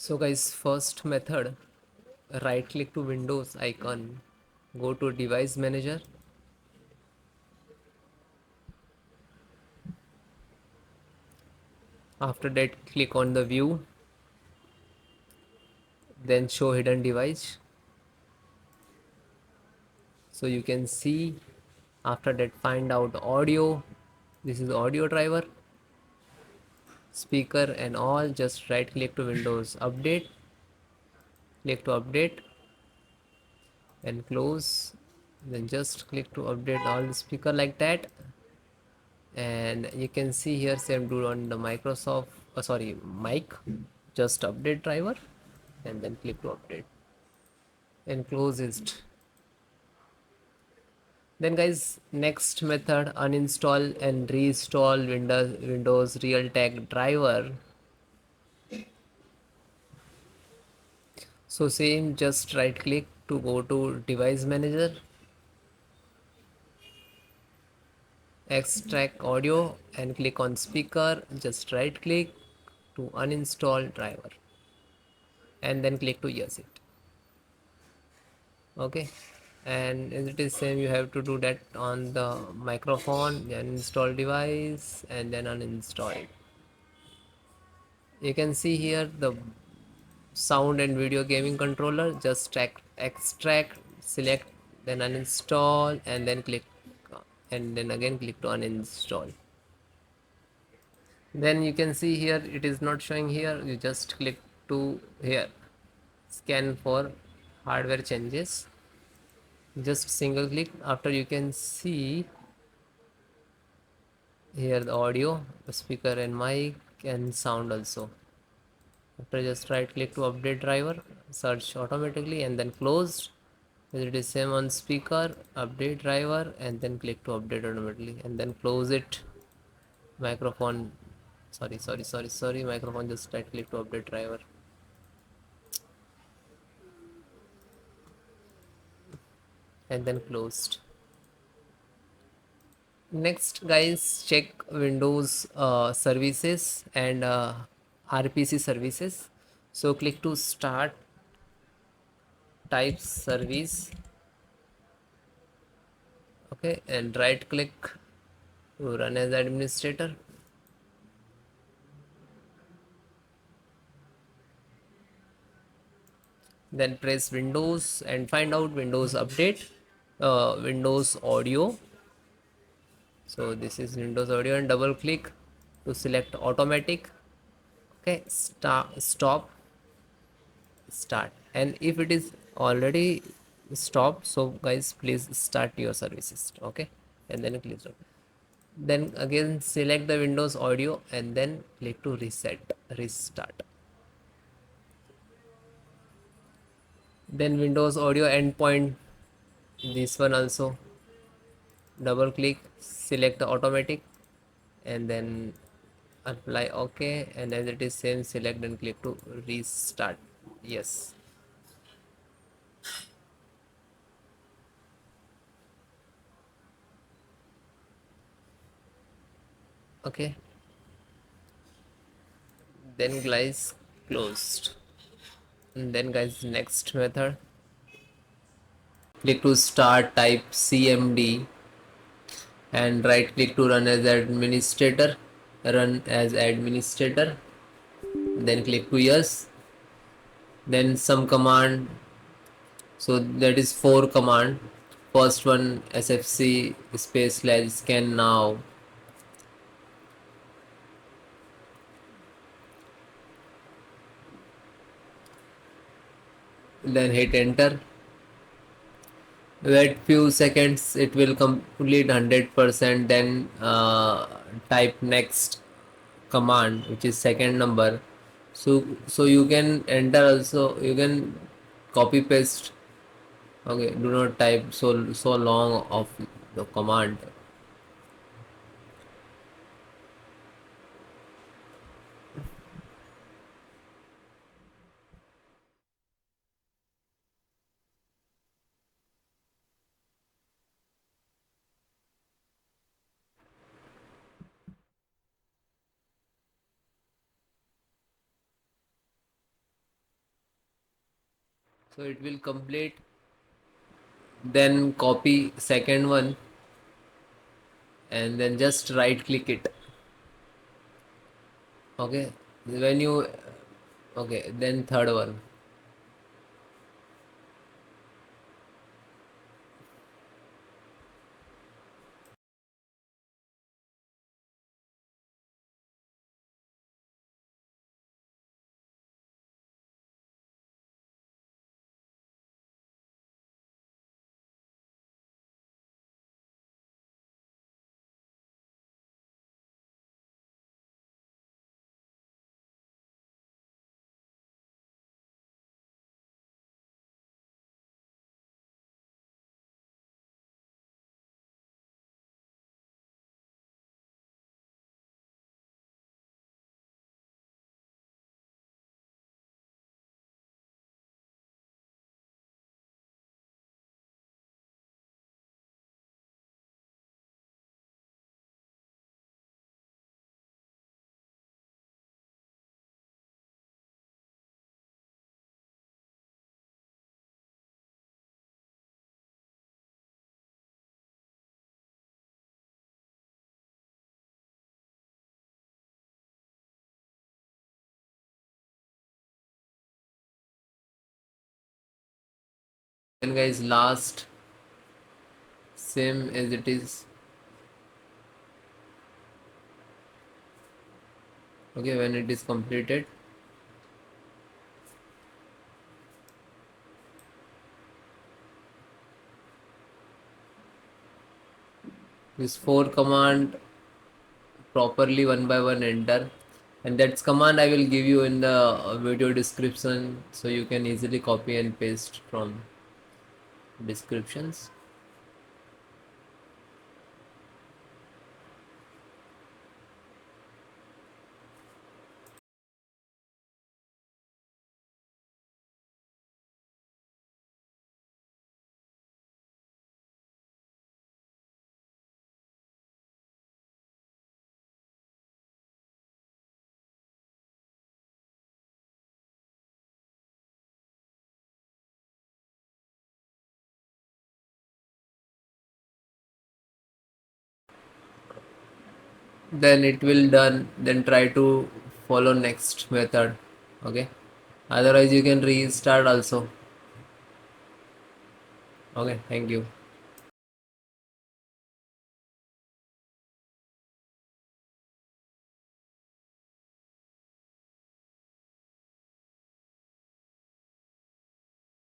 So guys, first method, right click to Windows icon, go to device manager. After that, click on the view, then show hidden device. So you can see, after that find out audio. This is audio driver, speaker and all. Just right click to Windows update, click to update and close. Then just click to update all the speaker like that. And you can see here same do on the Microsoft sorry mic. Just update driver and then click to update and close it. Then guys, next method, uninstall and reinstall Windows Realtek driver. So same, just right click to go to device manager, extract audio and click on speaker. Just right click to uninstall driver and then click to yes it. Okay, and as it is same, you have to do that on the microphone, then install device and then uninstall it. You can see here the sound and video gaming controller. Just extract, select, then uninstall and then click and then again click to uninstall. Then you can see here it is not showing here. You just click to here, scan for hardware changes. Just single click. After you can see here the audio, the speaker and mic and sound also. After just right click to update driver, search automatically and then closed. It is same on speaker, update driver and then click to update automatically and then close it. Microphone, sorry, microphone, just right click to update driver and then closed. Next guys, check Windows services and RPC services. So click to start, type service, okay, and right click to run as administrator. Then press Windows and find out Windows update, Windows audio. So this is Windows audio and double click to select automatic. Okay, stop, start. And if it is already stopped, so guys please start your services. Okay, and then click stop. Then again select the Windows audio and then click to reset, restart. Then Windows audio endpoint, this one also, double click, select the automatic and then apply OK, and as it is same, select and click to restart. Yes. Okay, then guys closed. And then guys, next method, click to start, type CMD and right click to run as administrator, run as administrator, then click to yes. Then some command, so that is 4 command. First one, sfc space slash scan now, then hit enter. Wait few seconds, it will complete 100%. Then type next command, which is second number. So you can enter also, you can copy paste. Okay, do not type so long of the command. So it will complete, then copy second one and then just right click it. Okay, when you, okay, then third one. Then guys, last same as it is. Okay, when it is completed, this four command properly one by one enter, and that's command I will give you in the video description, so you can easily copy and paste from descriptions. Then it will done, then try to follow next method. Okay, otherwise you can restart also. Okay, thank you.